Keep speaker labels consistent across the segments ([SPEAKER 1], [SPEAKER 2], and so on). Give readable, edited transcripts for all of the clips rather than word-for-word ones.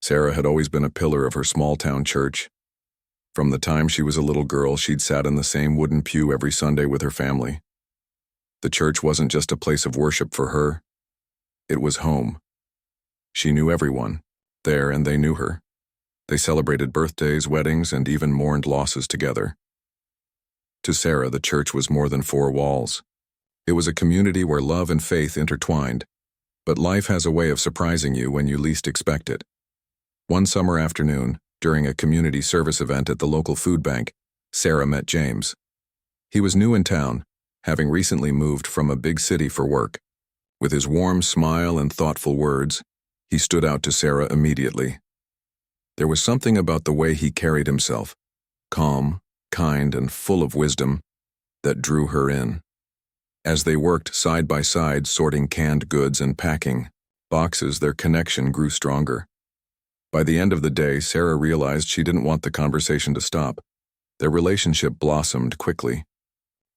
[SPEAKER 1] Sarah had always been a pillar of her small-town church. From the time she was a little girl, she'd sat in the same wooden pew every Sunday with her family. The church wasn't just a place of worship for her. It was home. She knew everyone there, and they knew her. They celebrated birthdays, weddings, and even mourned losses together. To Sarah, the church was more than four walls. It was a community where love and faith intertwined. But life has a way of surprising you when you least expect it. One summer afternoon, during a community service event at the local food bank, Sarah met James. He was new in town, having recently moved from a big city for work. With his warm smile and thoughtful words, he stood out to Sarah immediately. There was something about the way he carried himself, calm, kind, and full of wisdom, that drew her in. As they worked side by side sorting canned goods and packing boxes, their connection grew stronger. By the end of the day, Sarah realized she didn't want the conversation to stop. Their relationship blossomed quickly.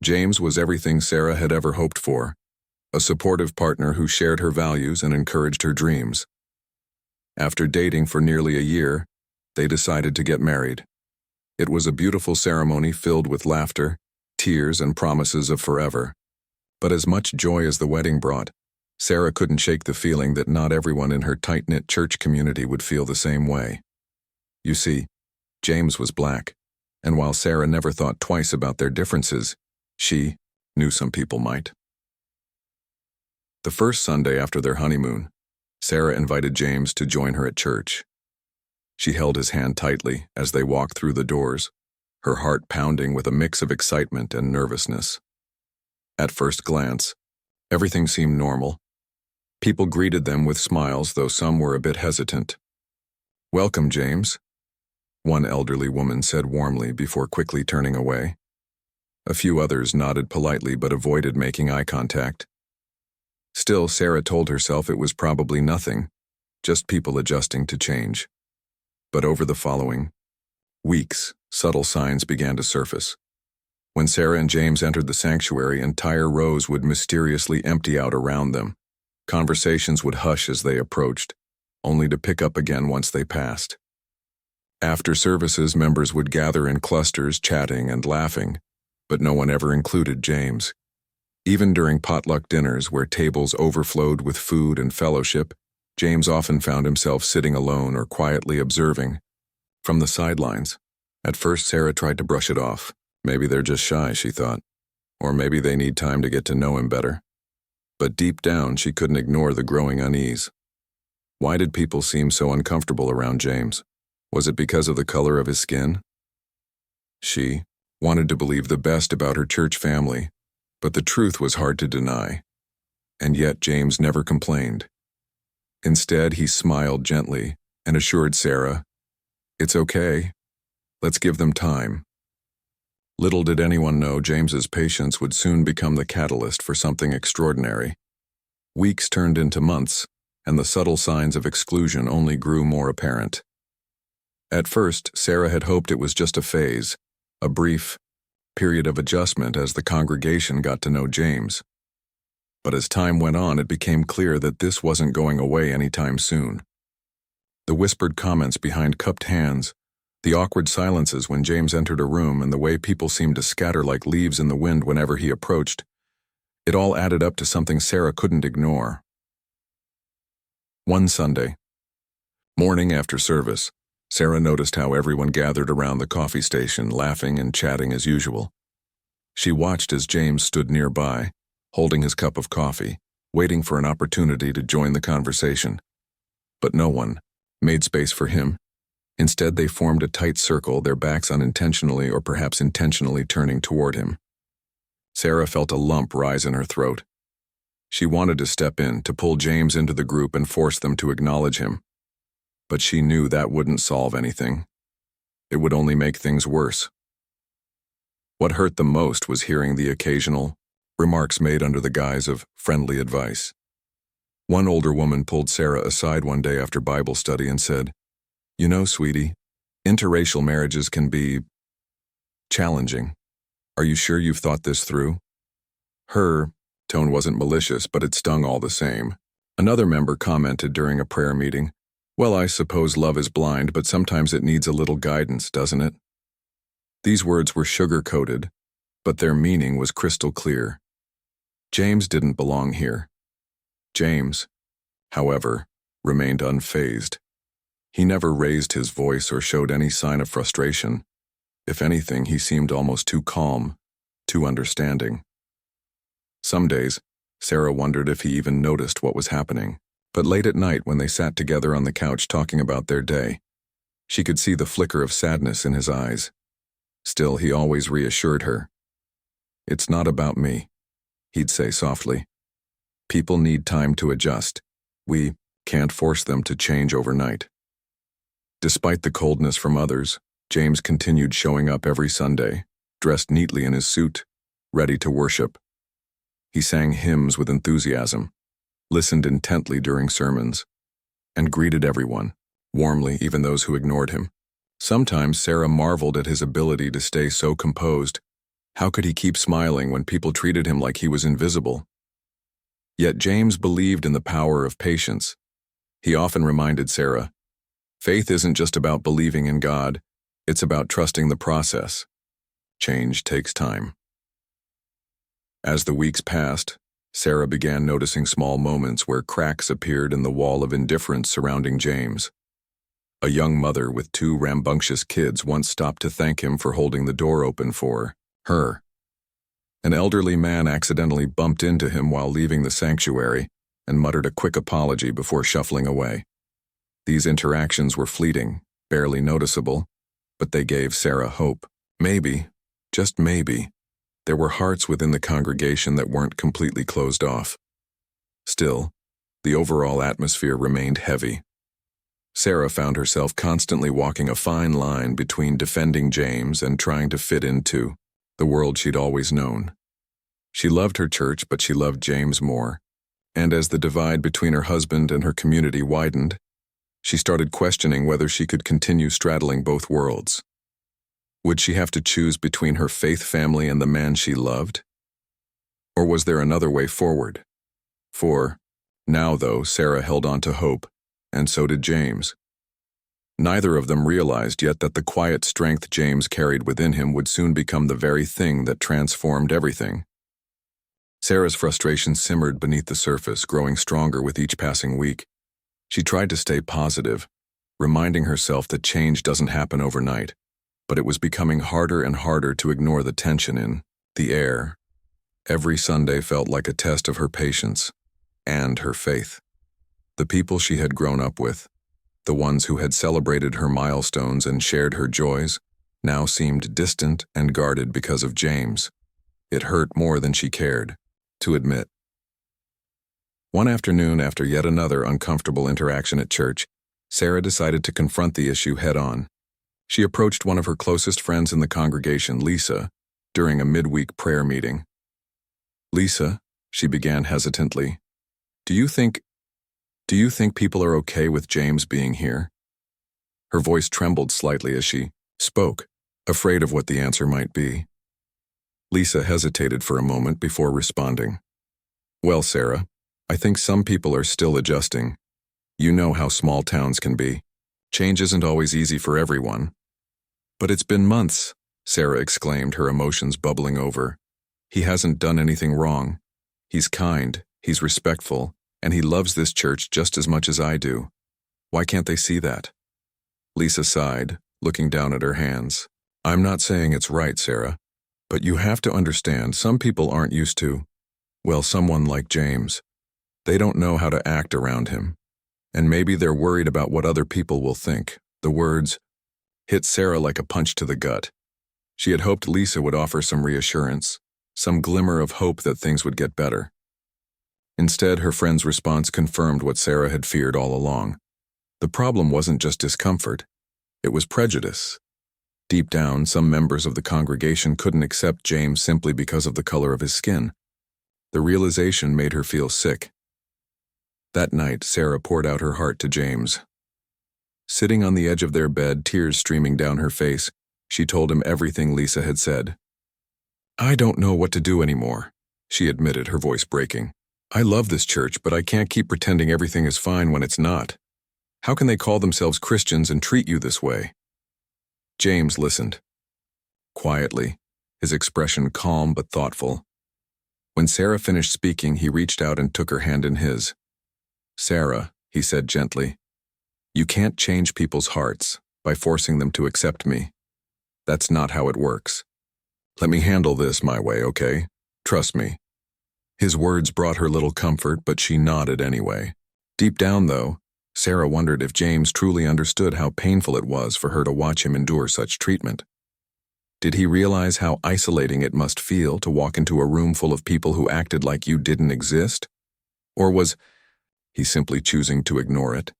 [SPEAKER 1] James was everything Sarah had ever hoped for, a supportive partner who shared her values and encouraged her dreams. After dating for nearly a year, they decided to get married. It was a beautiful ceremony filled with laughter, tears, and promises of forever. But as much joy as the wedding brought, Sarah couldn't shake the feeling that not everyone in her tight-knit church community would feel the same way. You see, James was black, and while Sarah never thought twice about their differences, she knew some people might. The first Sunday after their honeymoon, Sarah invited James to join her at church. She held his hand tightly as they walked through the doors, her heart pounding with a mix of excitement and nervousness. At first glance, everything seemed normal. People greeted them with smiles, though some were a bit hesitant. "Welcome, James," one elderly woman said warmly before quickly turning away. A few others nodded politely but avoided making eye contact. Still, Sarah told herself it was probably nothing, just people adjusting to change. But over the following weeks, subtle signs began to surface. When Sarah and James entered the sanctuary, entire rows would mysteriously empty out around them. Conversations would hush as they approached, only to pick up again once they passed. After services, members would gather in clusters, chatting and laughing, but no one ever included James. Even during potluck dinners where tables overflowed with food and fellowship, James often found himself sitting alone or quietly observing from the sidelines. At first, Sarah tried to brush it off. Maybe they're just shy, she thought. Or maybe they need time to get to know him better. But deep down, she couldn't ignore the growing unease. Why did people seem so uncomfortable around James? Was it because of the color of his skin? She wanted to believe the best about her church family, but the truth was hard to deny. And yet James never complained. Instead, he smiled gently and assured Sarah, "It's okay. Let's give them time." Little did anyone know James's patience would soon become the catalyst for something extraordinary. Weeks turned into months, and the subtle signs of exclusion only grew more apparent. At first, Sarah had hoped it was just a phase, a brief period of adjustment as the congregation got to know James. But as time went on, it became clear that this wasn't going away anytime soon. The whispered comments behind cupped hands, the awkward silences when James entered a room, and the way people seemed to scatter like leaves in the wind whenever he approached, it all added up to something Sarah couldn't ignore. One Sunday morning after service, Sarah noticed how everyone gathered around the coffee station, laughing and chatting as usual. She watched as James stood nearby, holding his cup of coffee, waiting for an opportunity to join the conversation. But no one made space for him. Instead, they formed a tight circle, their backs unintentionally or perhaps intentionally turning toward him. Sarah felt a lump rise in her throat. She wanted to step in, to pull James into the group and force them to acknowledge him. But she knew that wouldn't solve anything. It would only make things worse. What hurt the most was hearing the occasional remarks made under the guise of friendly advice. One older woman pulled Sarah aside one day after Bible study and said, "You know, sweetie, interracial marriages can be challenging. Are you sure you've thought this through?" Her tone wasn't malicious, but it stung all the same. Another member commented during a prayer meeting, Well, I suppose love is blind, but sometimes it needs a little guidance, doesn't it? These words were sugar-coated, but their meaning was crystal clear. James didn't belong here. James, however, remained unfazed. He never raised his voice or showed any sign of frustration. If anything, he seemed almost too calm, too understanding. Some days, Sarah wondered if he even noticed what was happening. But late at night, when they sat together on the couch talking about their day, she could see the flicker of sadness in his eyes. Still, he always reassured her. "It's not about me," he'd say softly. "People need time to adjust. We can't force them to change overnight." Despite the coldness from others, James continued showing up every Sunday, dressed neatly in his suit, ready to worship. He sang hymns with enthusiasm, listened intently during sermons, and greeted everyone, warmly, even those who ignored him. Sometimes Sarah marveled at his ability to stay so composed. How could he keep smiling when people treated him like he was invisible? Yet James believed in the power of patience. He often reminded Sarah, "Faith isn't just about believing in God, it's about trusting the process. Change takes time." As the weeks passed, Sarah began noticing small moments where cracks appeared in the wall of indifference surrounding James. A young mother with 2 rambunctious kids once stopped to thank him for holding the door open for her. An elderly man accidentally bumped into him while leaving the sanctuary and muttered a quick apology before shuffling away. These interactions were fleeting, barely noticeable, but they gave Sarah hope. Maybe, just maybe, there were hearts within the congregation that weren't completely closed off. Still, the overall atmosphere remained heavy. Sarah found herself constantly walking a fine line between defending James and trying to fit into the world she'd always known. She loved her church, but she loved James more. And as the divide between her husband and her community widened, she started questioning whether she could continue straddling both worlds. Would she have to choose between her faith family and the man she loved? Or was there another way forward? For now, though, Sarah held on to hope, and so did James. Neither of them realized yet that the quiet strength James carried within him would soon become the very thing that transformed everything. Sarah's frustration simmered beneath the surface, growing stronger with each passing week. She tried to stay positive, reminding herself that change doesn't happen overnight, but it was becoming harder and harder to ignore the tension in the air. Every Sunday felt like a test of her patience and her faith. The people she had grown up with, the ones who had celebrated her milestones and shared her joys, now seemed distant and guarded because of James. It hurt more than she cared to admit. One afternoon, after yet another uncomfortable interaction at church, Sarah decided to confront the issue head-on. She approached one of her closest friends in the congregation, Lisa, during a midweek prayer meeting. "Lisa," she began hesitantly, do you think people are okay with James being here?" Her voice trembled slightly as she spoke, afraid of what the answer might be. Lisa hesitated for a moment before responding. "Well, Sarah, I think some people are still adjusting. You know how small towns can be. Change isn't always easy for everyone." "But it's been months," Sarah exclaimed, her emotions bubbling over. "He hasn't done anything wrong. He's kind, he's respectful, and he loves this church just as much as I do. Why can't they see that?" Lisa sighed, looking down at her hands. "I'm not saying it's right, Sarah, but you have to understand some people aren't used to, well, someone like James. They don't know how to act around him. And maybe they're worried about what other people will think." The words hit Sarah like a punch to the gut. She had hoped Lisa would offer some reassurance, some glimmer of hope that things would get better. Instead, her friend's response confirmed what Sarah had feared all along. The problem wasn't just discomfort, it was prejudice. Deep down, some members of the congregation couldn't accept James simply because of the color of his skin. The realization made her feel sick. That night, Sarah poured out her heart to James. Sitting on the edge of their bed, tears streaming down her face, she told him everything Lisa had said. "I don't know what to do anymore," she admitted, her voice breaking. "I love this church, but I can't keep pretending everything is fine when it's not. How can they call themselves Christians and treat you this way? James listened. Quietly, his expression calm but thoughtful. When Sarah finished speaking, he reached out and took her hand in his. "Sarah," he said gently, "you can't change people's hearts by forcing them to accept me. That's not how it works. Let me handle this my way, okay? Trust me." His words brought her little comfort, but she nodded anyway. Deep down, though, Sarah wondered if James truly understood how painful it was for her to watch him endure such treatment. Did he realize how isolating it must feel to walk into a room full of people who acted like you didn't exist? Or was he simply choosing to ignore it?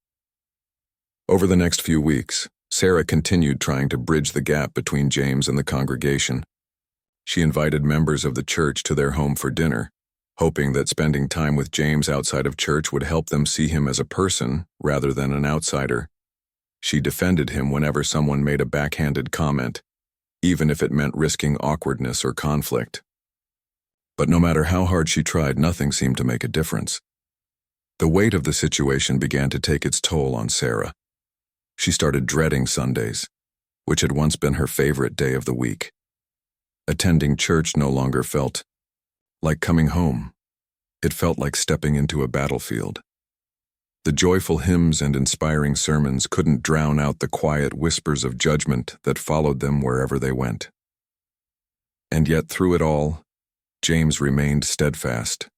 [SPEAKER 1] Over the next few weeks, Sarah continued trying to bridge the gap between James and the congregation. She invited members of the church to their home for dinner, hoping that spending time with James outside of church would help them see him as a person rather than an outsider. She defended him whenever someone made a backhanded comment, even if it meant risking awkwardness or conflict. But no matter how hard she tried, nothing seemed to make a difference. The weight of the situation began to take its toll on Sarah. She started dreading Sundays, which had once been her favorite day of the week. Attending church no longer felt like coming home. It felt like stepping into a battlefield. The joyful hymns and inspiring sermons couldn't drown out the quiet whispers of judgment that followed them wherever they went. And yet through it all, James remained steadfast.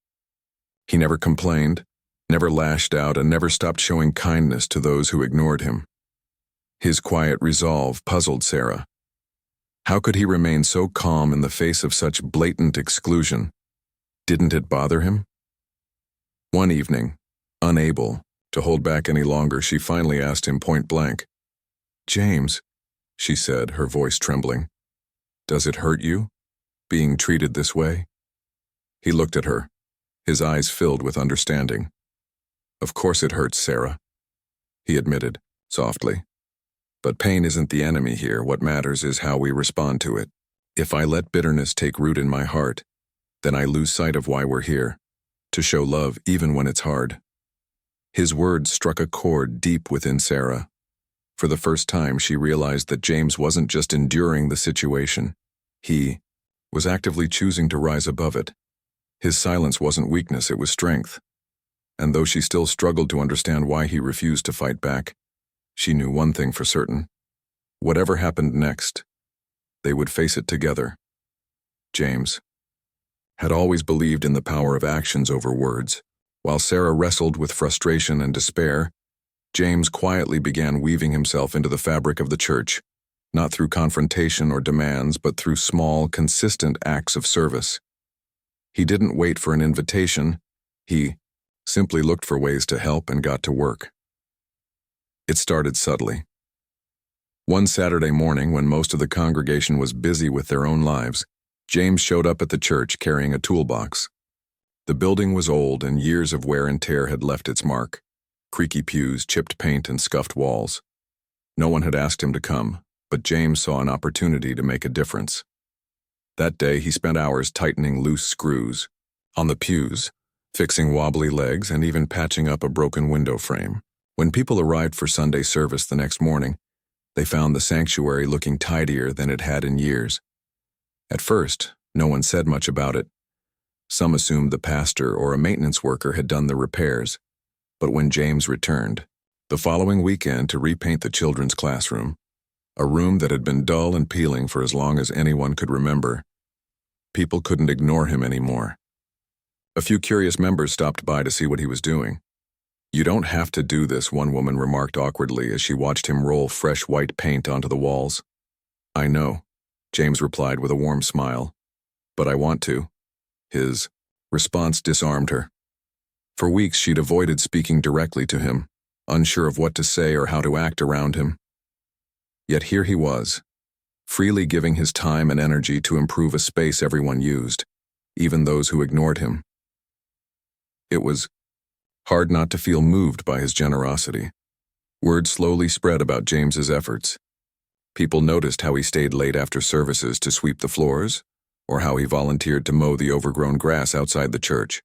[SPEAKER 1] He never complained, never lashed out, and never stopped showing kindness to those who ignored him. His quiet resolve puzzled Sarah. How could he remain so calm in the face of such blatant exclusion? Didn't it bother him? One evening, unable to hold back any longer, she finally asked him point blank. "James," she said, her voice trembling, "does it hurt you, being treated this way?" He looked at her, his eyes filled with understanding. "Of course it hurts, Sarah," he admitted, softly. "But pain isn't the enemy here. What matters is how we respond to it. If I let bitterness take root in my heart, then I lose sight of why we're here, to show love even when it's hard." His words struck a chord deep within Sarah. For the first time, she realized that James wasn't just enduring the situation. He was actively choosing to rise above it. His silence wasn't weakness, it was strength. And though she still struggled to understand why he refused to fight back, she knew one thing for certain. Whatever happened next, they would face it together. James had always believed in the power of actions over words. While Sarah wrestled with frustration and despair, James quietly began weaving himself into the fabric of the church, not through confrontation or demands, but through small, consistent acts of service. He didn't wait for an invitation. He simply looked for ways to help and got to work. It started subtly. One Saturday morning, when most of the congregation was busy with their own lives, James showed up at the church carrying a toolbox. The building was old, and years of wear and tear had left its mark. Creaky pews, chipped paint, and scuffed walls. No one had asked him to come, but James saw an opportunity to make a difference. That day, he spent hours tightening loose screws on the pews, fixing wobbly legs, and even patching up a broken window frame. When people arrived for Sunday service the next morning, they found the sanctuary looking tidier than it had in years. At first, no one said much about it. Some assumed the pastor or a maintenance worker had done the repairs. But when James returned, the following weekend to repaint the children's classroom, a room that had been dull and peeling for as long as anyone could remember, people couldn't ignore him anymore. A few curious members stopped by to see what he was doing. "You don't have to do this," one woman remarked awkwardly as she watched him roll fresh white paint onto the walls. "I know," James replied with a warm smile, "but I want to." His response disarmed her. For weeks she'd avoided speaking directly to him, unsure of what to say or how to act around him. Yet here he was, freely giving his time and energy to improve a space everyone used, even those who ignored him. It was hard not to feel moved by his generosity. Word slowly spread about James's efforts. People noticed how he stayed late after services to sweep the floors, or how he volunteered to mow the overgrown grass outside the church.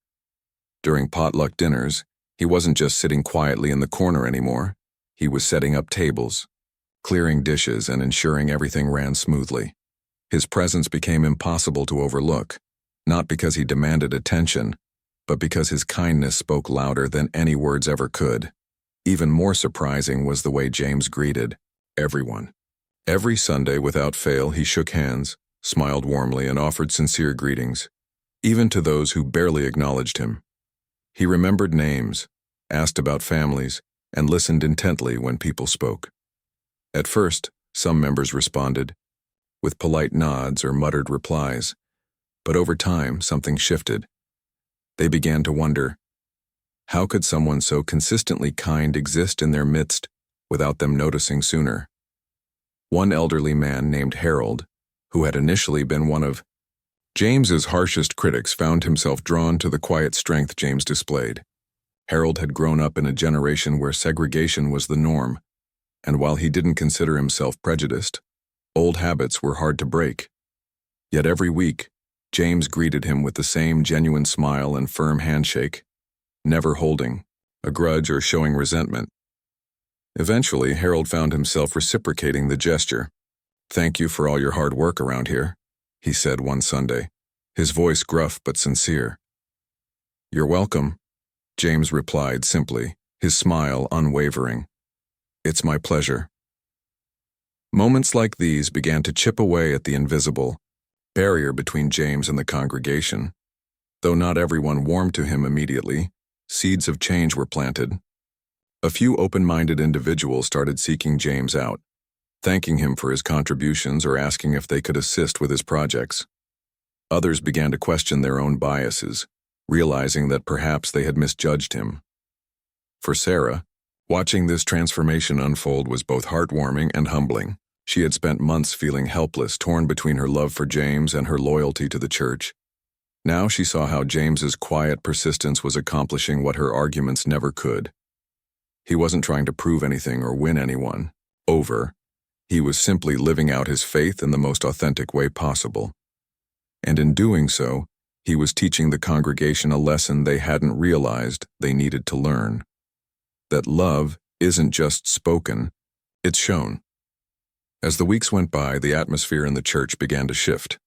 [SPEAKER 1] During potluck dinners, he wasn't just sitting quietly in the corner anymore. He was setting up tables, clearing dishes, and ensuring everything ran smoothly. His presence became impossible to overlook, not because he demanded attention, but because his kindness spoke louder than any words ever could. Even more surprising was the way James greeted everyone. Every Sunday, without fail, he shook hands, smiled warmly, and offered sincere greetings, even to those who barely acknowledged him. He remembered names, asked about families, and listened intently when people spoke. At first, some members responded with polite nods or muttered replies, but over time, something shifted. They began to wonder, how could someone so consistently kind exist in their midst without them noticing sooner? One elderly man named Harold, who had initially been one of James's harshest critics, found himself drawn to the quiet strength James displayed. Harold had grown up in a generation where segregation was the norm, and while he didn't consider himself prejudiced, old habits were hard to break. Yet every week, James greeted him with the same genuine smile and firm handshake, never holding a grudge or showing resentment. Eventually, Harold found himself reciprocating the gesture. "Thank you for all your hard work around here," he said one Sunday, his voice gruff but sincere. "You're welcome," James replied simply, his smile unwavering. "It's my pleasure." Moments like these began to chip away at the invisible barrier between James and the congregation. Though not everyone warmed to him immediately, seeds of change were planted. A few open-minded individuals started seeking James out, thanking him for his contributions or asking if they could assist with his projects. Others began to question their own biases, realizing that perhaps they had misjudged him. For Sarah, watching this transformation unfold was both heartwarming and humbling. She had spent months feeling helpless, torn between her love for James and her loyalty to the church. Now she saw how James's quiet persistence was accomplishing what her arguments never could. He wasn't trying to prove anything or win anyone over. He was simply living out his faith in the most authentic way possible. And in doing so, he was teaching the congregation a lesson they hadn't realized they needed to learn. That love isn't just spoken, it's shown. As the weeks went by, the atmosphere in the church began to shift.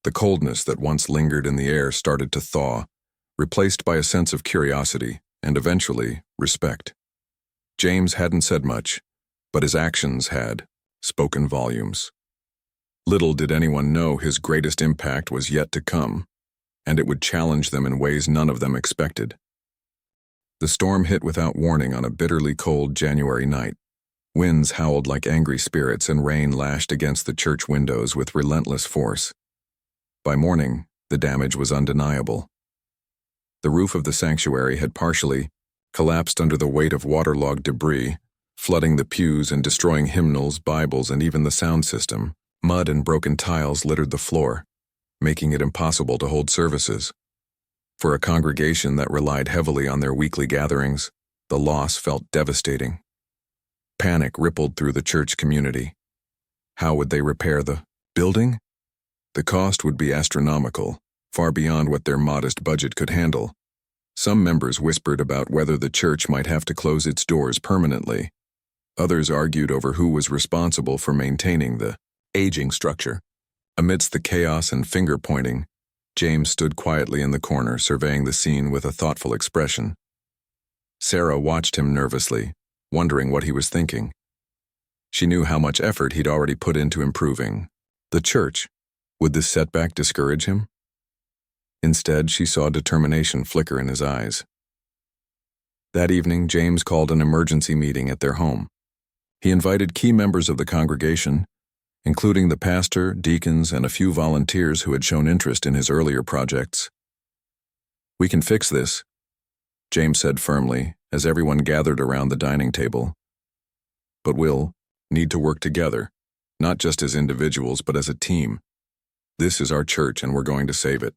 [SPEAKER 1] The coldness that once lingered in the air started to thaw, replaced by a sense of curiosity and eventually respect. James hadn't said much, but his actions had spoken volumes. Little did anyone know his greatest impact was yet to come, and it would challenge them in ways none of them expected. The storm hit without warning on a bitterly cold January night. Winds howled like angry spirits and rain lashed against the church windows with relentless force. By morning, the damage was undeniable. The roof of the sanctuary had partially collapsed under the weight of waterlogged debris, flooding the pews and destroying hymnals, Bibles, and even the sound system. Mud and broken tiles littered the floor, making it impossible to hold services. For a congregation that relied heavily on their weekly gatherings, the loss felt devastating. Panic rippled through the church community. How would they repair the building? The cost would be astronomical, far beyond what their modest budget could handle. Some members whispered about whether the church might have to close its doors permanently. Others argued over who was responsible for maintaining the aging structure. Amidst the chaos and finger-pointing, James stood quietly in the corner, surveying the scene with a thoughtful expression. Sarah watched him nervously, wondering what he was thinking. She knew how much effort he'd already put into improving the church. Would this setback discourage him? Instead, she saw determination flicker in his eyes. That evening, James called an emergency meeting at their home. He invited key members of the congregation, including the pastor, deacons, and a few volunteers who had shown interest in his earlier projects. "We can fix this," James said firmly, as everyone gathered around the dining table. "But we'll need to work together, not just as individuals, but as a team. This is our church, and we're going to save it."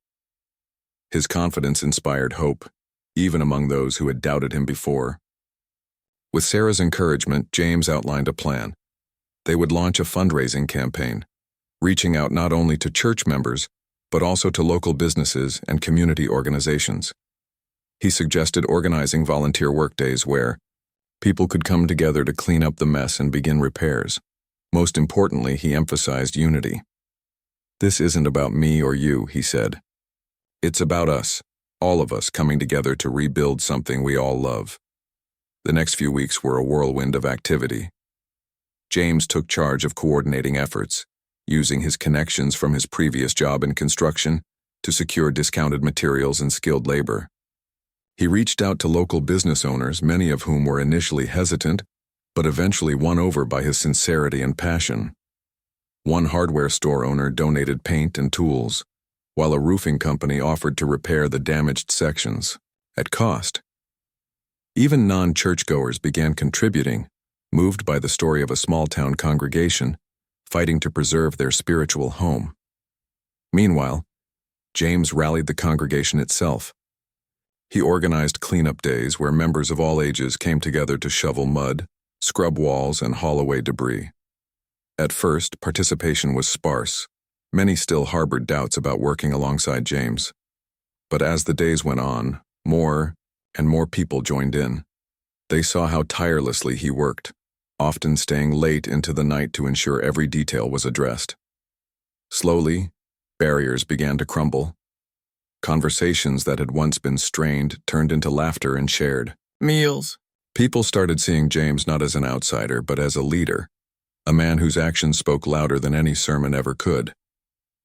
[SPEAKER 1] His confidence inspired hope, even among those who had doubted him before. With Sarah's encouragement, James outlined a plan. They would launch a fundraising campaign, reaching out not only to church members, but also to local businesses and community organizations. He suggested organizing volunteer workdays where People could come together to clean up the mess and begin repairs. Most importantly, he emphasized unity. "This isn't about me or you," he said. "It's about us, all of us coming together to rebuild something we all love." The next few weeks were a whirlwind of activity. James took charge of coordinating efforts, using his connections from his previous job in construction to secure discounted materials and skilled labor. He reached out to local business owners, many of whom were initially hesitant, but eventually won over by his sincerity and passion. One hardware store owner donated paint and tools, while a roofing company offered to repair the damaged sections, at cost. Even non-churchgoers began contributing, moved by the story of a small-town congregation fighting to preserve their spiritual home. Meanwhile, James rallied the congregation itself. He organized cleanup days where members of all ages came together to shovel mud, scrub walls, and haul away debris. At first, participation was sparse. Many still harbored doubts about working alongside James. But as the days went on, more and more people joined in. They saw how tirelessly he worked, often staying late into the night to ensure every detail was addressed. Slowly, barriers began to crumble. Conversations that had once been strained turned into laughter and shared
[SPEAKER 2] meals.
[SPEAKER 1] People started seeing James not as an outsider, but as a leader, a man whose actions spoke louder than any sermon ever could.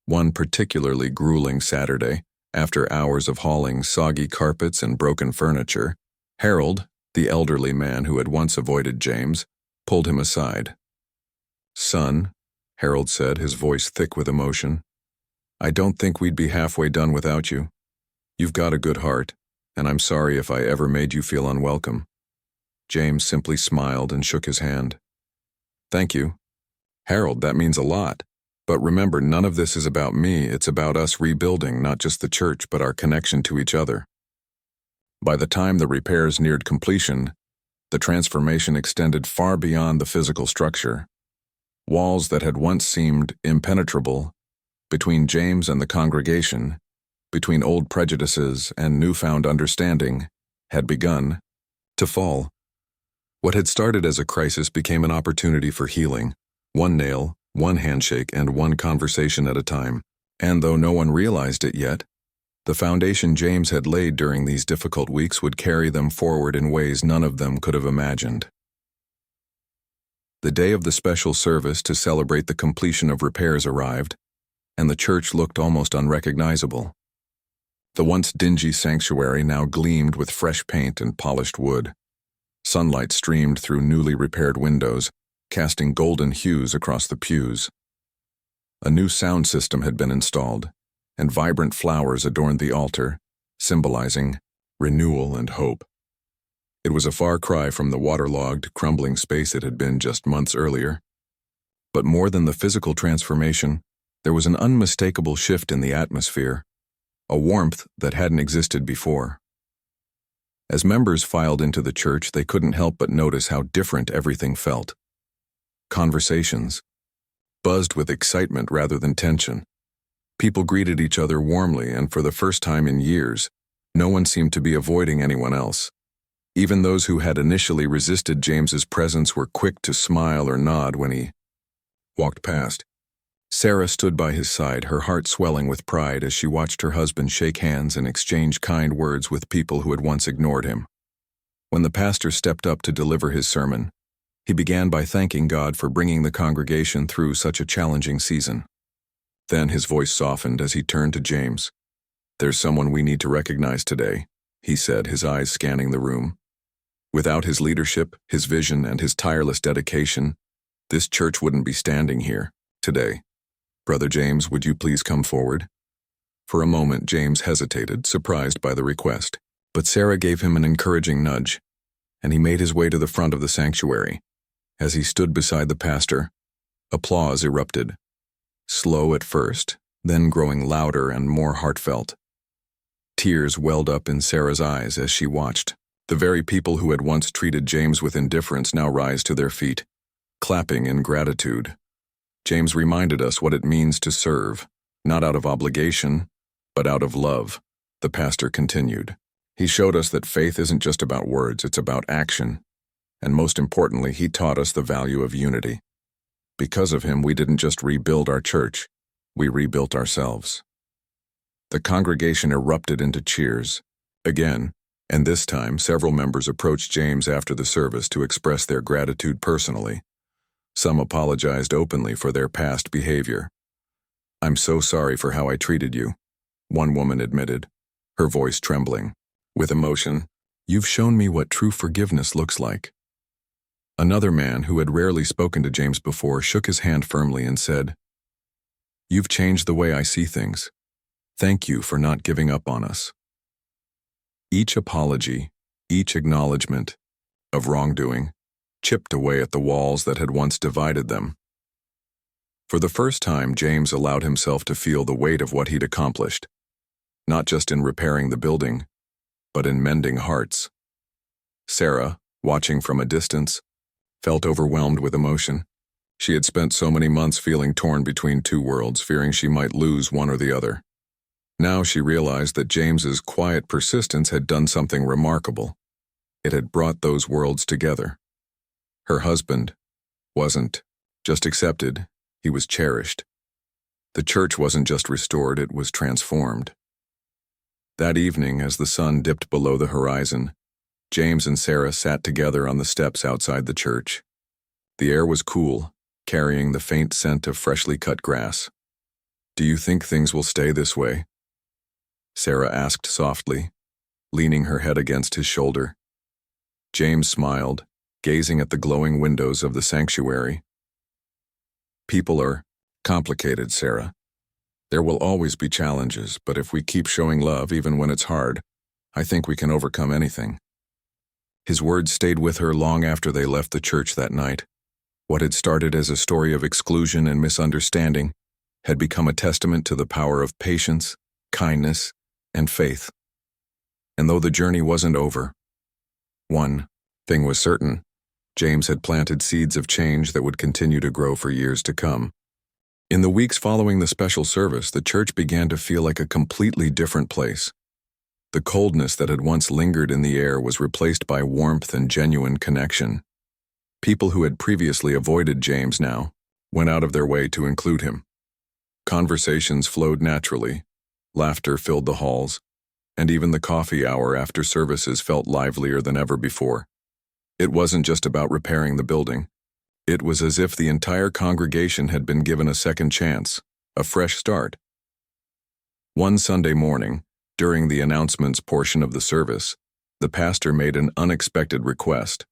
[SPEAKER 1] One particularly grueling Saturday, after hours of hauling soggy carpets and broken furniture, Harold, the elderly man who had once avoided James, pulled him aside. "Son," Harold said, his voice thick with emotion, "I don't think we'd be halfway done without you. You've got a good heart, and I'm sorry if I ever made you feel unwelcome." James simply smiled and shook his hand. "Thank you. Harold, that means a lot. But remember, none of this is about me. It's about us rebuilding not just the church, but our connection to each other." By the time the repairs neared completion, the transformation extended far beyond the physical structure. Walls that had once seemed impenetrable, between James and the congregation, between old prejudices and newfound understanding, had begun to fall. What had started as a crisis became an opportunity for healing, one nail, one handshake, and one conversation at a time. And though no one realized it yet, the foundation James had laid during these difficult weeks would carry them forward in ways none of them could have imagined. The day of the special service to celebrate the completion of repairs arrived, and the church looked almost unrecognizable. The once dingy sanctuary now gleamed with fresh paint and polished wood. Sunlight streamed through newly repaired windows, casting golden hues across the pews. A new sound system had been installed, and vibrant flowers adorned the altar, symbolizing renewal and hope. It was a far cry from the waterlogged, crumbling space it had been just months earlier. But more than the physical transformation, there was an unmistakable shift in the atmosphere, a warmth that hadn't existed before. As members filed into the church, they couldn't help but notice how different everything felt. Conversations buzzed with excitement rather than tension. People greeted each other warmly, and for the first time in years, no one seemed to be avoiding anyone else. Even those who had initially resisted James's presence were quick to smile or nod when he walked past. Sarah stood by his side, her heart swelling with pride as she watched her husband shake hands and exchange kind words with people who had once ignored him. When the pastor stepped up to deliver his sermon, he began by thanking God for bringing the congregation through such a challenging season. Then his voice softened as he turned to James. "There's someone we need to recognize today," he said, his eyes scanning the room. "Without his leadership, his vision, and his tireless dedication, this church wouldn't be standing here today. Brother James, would you please come forward?" For a moment, James hesitated, surprised by the request. But Sarah gave him an encouraging nudge, and he made his way to the front of the sanctuary. As he stood beside the pastor, applause erupted. Slow at first, then growing louder and more heartfelt. Tears welled up in Sarah's eyes as she watched. The very people who had once treated James with indifference now rise to their feet, clapping in gratitude. James reminded us what it means to serve, not out of obligation, but out of love, the pastor continued. He showed us that faith isn't just about words, it's about action. And most importantly, he taught us the value of unity. Because of him, we didn't just rebuild our church, we rebuilt ourselves. The congregation erupted into cheers. Again, and this time, several members approached James after the service to express their gratitude personally. Some apologized openly for their past behavior. "I'm so sorry for how I treated you," one woman admitted, her voice trembling. With emotion, "You've shown me what true forgiveness looks like." Another man, who had rarely spoken to James before, shook his hand firmly and said, "You've changed the way I see things. Thank you for not giving up on us." Each apology, each acknowledgement of wrongdoing, chipped away at the walls that had once divided them. For the first time, James allowed himself to feel the weight of what he'd accomplished, not just in repairing the building, but in mending hearts. Sarah, watching from a distance, felt overwhelmed with emotion. She had spent so many months feeling torn between two worlds, fearing she might lose one or the other. Now she realized that James's quiet persistence had done something remarkable. It had brought those worlds together. Her husband wasn't just accepted, he was cherished. The church wasn't just restored, it was transformed. That evening, as the sun dipped below the horizon, James and Sarah sat together on the steps outside the church. The air was cool, carrying the faint scent of freshly cut grass. "Do you think things will stay this way?" Sarah asked softly, leaning her head against his shoulder. James smiled, gazing at the glowing windows of the sanctuary. "People are complicated, Sarah. There will always be challenges, but if we keep showing love even when it's hard, I think we can overcome anything." His words stayed with her long after they left the church that night. What had started as a story of exclusion and misunderstanding had become a testament to the power of patience, kindness, and faith. And though the journey wasn't over, one thing was certain: James had planted seeds of change that would continue to grow for years to come. In the weeks following the special service, the church began to feel like a completely different place. The coldness that had once lingered in the air was replaced by warmth and genuine connection. People who had previously avoided James now went out of their way to include him. Conversations flowed naturally, laughter filled the halls, and even the coffee hour after services felt livelier than ever before. It wasn't just about repairing the building. It was as if the entire congregation had been given a second chance, a fresh start. One Sunday morning, during the announcements portion of the service, the pastor made an unexpected request.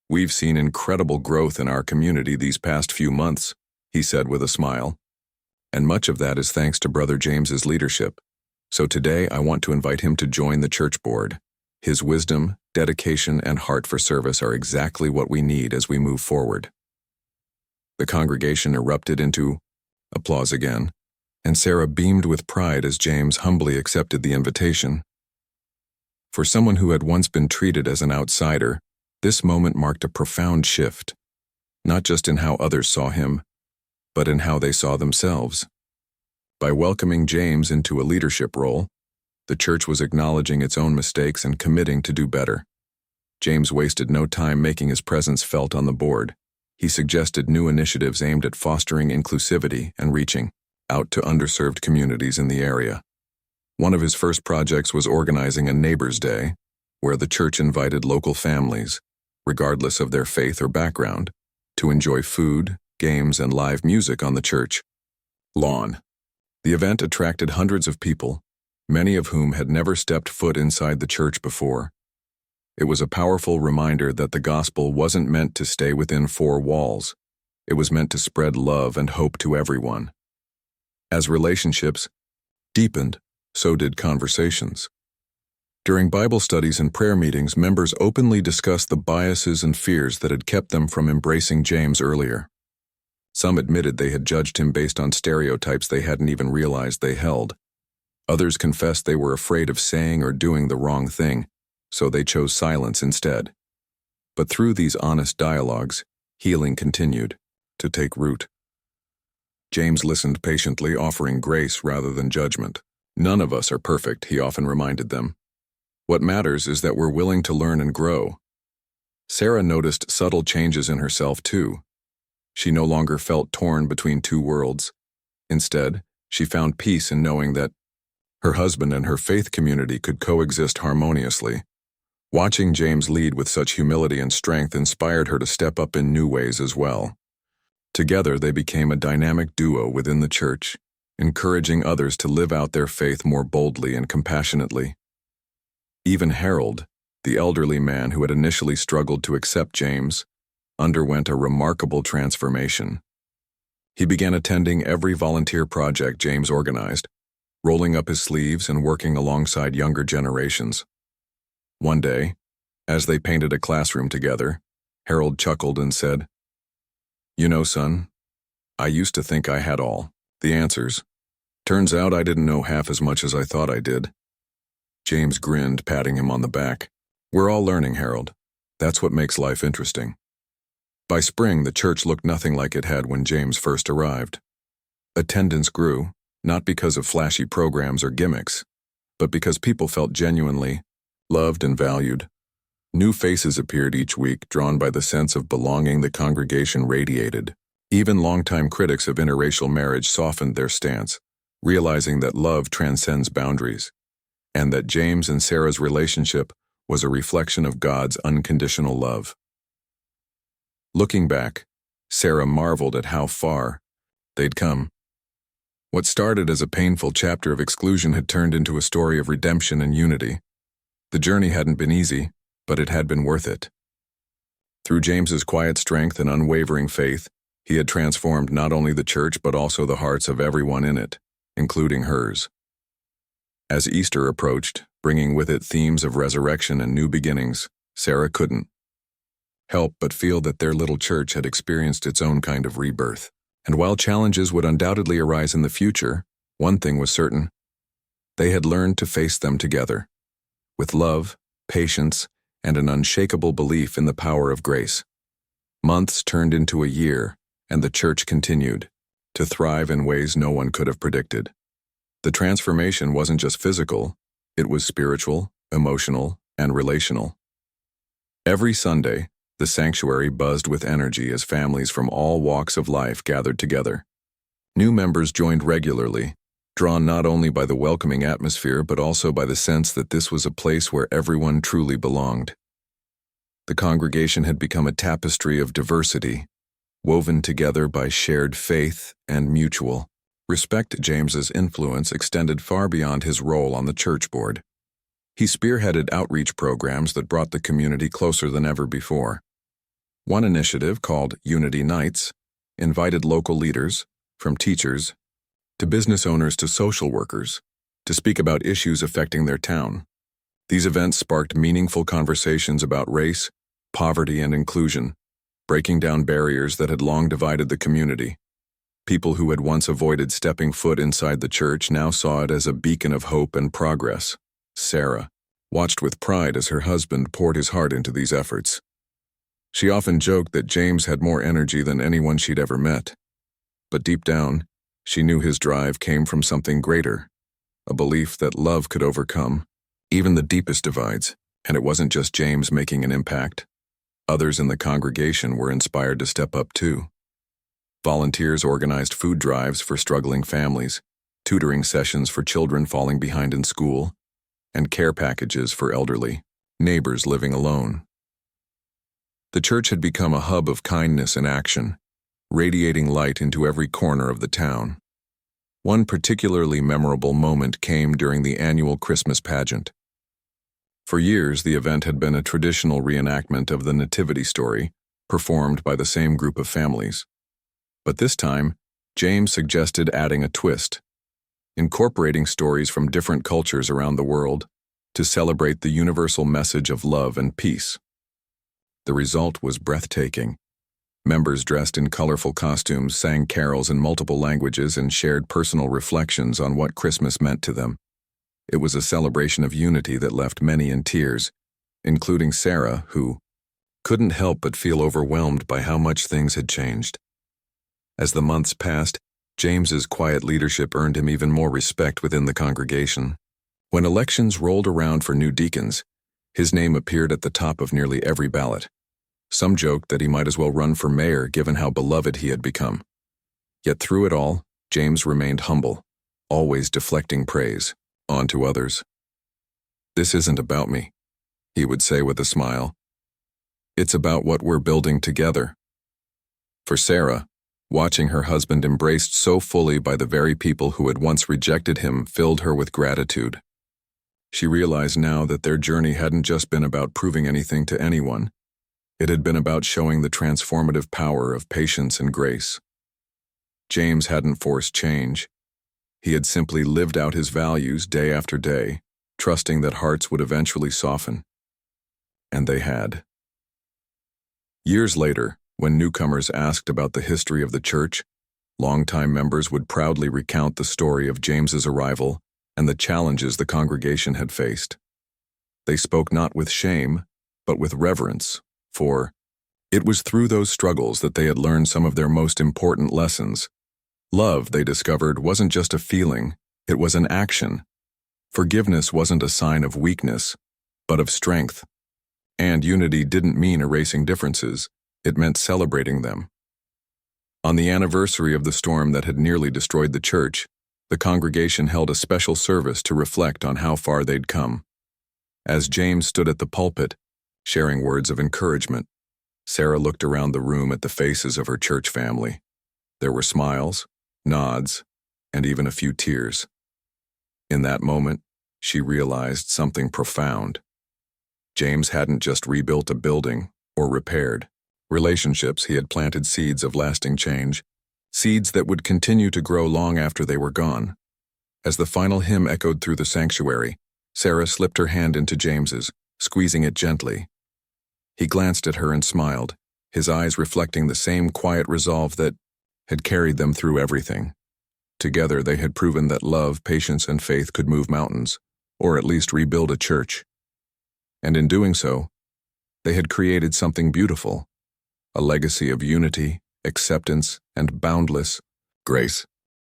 [SPEAKER 1] "We've seen incredible growth in our community these past few months," he said with a smile. "And much of that is thanks to Brother James's leadership. So today I want to invite him to join the church board. His wisdom, dedication, and heart for service are exactly what we need as we move forward." The congregation erupted into applause again, and Sarah beamed with pride as James humbly accepted the invitation. For someone who had once been treated as an outsider, this moment marked a profound shift, not just in how others saw him, but in how they saw themselves. By welcoming James into a leadership role, the church was acknowledging its own mistakes and committing to do better. James wasted no time making his presence felt on the board. He suggested new initiatives aimed at fostering inclusivity and reaching out to underserved communities in the area. One of his first projects was organizing a Neighbors' Day, where the church invited local families, regardless of their faith or background, to enjoy food, games, and live music on the church lawn. The event attracted hundreds of people, many of whom had never stepped foot inside the church before. It was a powerful reminder that the gospel wasn't meant to stay within four walls. It was meant to spread love and hope to everyone. As relationships deepened, so did conversations. During Bible studies and prayer meetings, members openly discussed the biases and fears that had kept them from embracing James earlier. Some admitted they had judged him based on stereotypes they hadn't even realized they held. Others confessed they were afraid of saying or doing the wrong thing, so they chose silence instead. But through these honest dialogues, healing continued to take root. James listened patiently, offering grace rather than judgment. "None of us are perfect," he often reminded them. "What matters is that we're willing to learn and grow." Sarah noticed subtle changes in herself too. She no longer felt torn between two worlds. Instead, she found peace in knowing that her husband and her faith community could coexist harmoniously. Watching James lead with such humility and strength inspired her to step up in new ways as well. Together, they became a dynamic duo within the church, encouraging others to live out their faith more boldly and compassionately. Even Harold, the elderly man who had initially struggled to accept James, underwent a remarkable transformation. He began attending every volunteer project James organized, rolling up his sleeves and working alongside younger generations. One day, as they painted a classroom together, Harold chuckled and said, "You know, son, I used to think I had all the answers. Turns out I didn't know half as much as I thought I did." James grinned, patting him on the back. "We're all learning, Harold. That's what makes life interesting." By spring, the church looked nothing like it had when James first arrived. Attendance grew, not because of flashy programs or gimmicks, but because people felt genuinely loved and valued. New faces appeared each week, drawn by the sense of belonging the congregation radiated. Even longtime critics of interracial marriage softened their stance, realizing that love transcends boundaries, and that James and Sarah's relationship was a reflection of God's unconditional love. Looking back, Sarah marveled at how far they'd come. What started as a painful chapter of exclusion had turned into a story of redemption and unity. The journey hadn't been easy, but it had been worth it. Through James's quiet strength and unwavering faith, he had transformed not only the church but also the hearts of everyone in it, including hers. As Easter approached, bringing with it themes of resurrection and new beginnings, Sarah couldn't help but feel that their little church had experienced its own kind of rebirth. And while challenges would undoubtedly arise in the future, one thing was certain: they had learned to face them together, with love, patience, and an unshakable belief in the power of grace. Months turned into a year, and the church continued to thrive in ways no one could have predicted. The transformation wasn't just physical, it was spiritual, emotional, and relational. Every Sunday, the sanctuary buzzed with energy as families from all walks of life gathered together. New members joined regularly, drawn not only by the welcoming atmosphere but also by the sense that this was a place where everyone truly belonged. The congregation had become a tapestry of diversity, woven together by shared faith and mutual respect. James's influence extended far beyond his role on the church board. He spearheaded outreach programs that brought the community closer than ever before. One initiative, called Unity Nights, invited local leaders, from teachers to business owners to social workers, to speak about issues affecting their town. These events sparked meaningful conversations about race, poverty, and inclusion, breaking down barriers that had long divided the community. People who had once avoided stepping foot inside the church now saw it as a beacon of hope and progress. Sarah watched with pride as her husband poured his heart into these efforts. She often joked that James had more energy than anyone she'd ever met. But deep down, she knew his drive came from something greater, a belief that love could overcome even the deepest divides. And it wasn't just James making an impact. Others in the congregation were inspired to step up too. Volunteers organized food drives for struggling families, tutoring sessions for children falling behind in school, and care packages for elderly neighbors living alone. The church had become a hub of kindness and action, radiating light into every corner of the town. One particularly memorable moment came during the annual Christmas pageant. For years, the event had been a traditional reenactment of the Nativity story, performed by the same group of families. But this time, James suggested adding a twist, incorporating stories from different cultures around the world to celebrate the universal message of love and peace. The result was breathtaking. Members dressed in colorful costumes sang carols in multiple languages and shared personal reflections on what Christmas meant to them. It was a celebration of unity that left many in tears, including Sarah, who couldn't help but feel overwhelmed by how much things had changed. As the months passed, James's quiet leadership earned him even more respect within the congregation. When elections rolled around for new deacons, his name appeared at the top of nearly every ballot. Some joked that he might as well run for mayor given how beloved he had become. Yet through it all, James remained humble, always deflecting praise onto others. "This isn't about me," he would say with a smile. "It's about what we're building together." For Sarah, watching her husband embraced so fully by the very people who had once rejected him filled her with gratitude. She realized now that their journey hadn't just been about proving anything to anyone. It had been about showing the transformative power of patience and grace. James hadn't forced change. He had simply lived out his values day after day, trusting that hearts would eventually soften. And they had. Years later, when newcomers asked about the history of the church, longtime members would proudly recount the story of James's arrival and the challenges the congregation had faced. They spoke not with shame, but with reverence, for it was through those struggles that they had learned some of their most important lessons. Love, they discovered, wasn't just a feeling, it was an action. Forgiveness wasn't a sign of weakness, but of strength. And unity didn't mean erasing differences, it meant celebrating them. On the anniversary of the storm that had nearly destroyed the church, the congregation held a special service to reflect on how far they'd come. As James stood at the pulpit, sharing words of encouragement, Sarah looked around the room at the faces of her church family. There were smiles, nods, and even a few tears. In that moment, she realized something profound. James hadn't just rebuilt a building or repaired relationships. He had planted seeds of lasting change, seeds that would continue to grow long after they were gone. As the final hymn echoed through the sanctuary, Sarah slipped her hand into James's, squeezing it gently. He glanced at her and smiled, his eyes reflecting the same quiet resolve that had carried them through everything. Together they had proven that love, patience, and faith could move mountains, or at least rebuild a church. And in doing so, they had created something beautiful, a legacy of unity, acceptance, and boundless grace.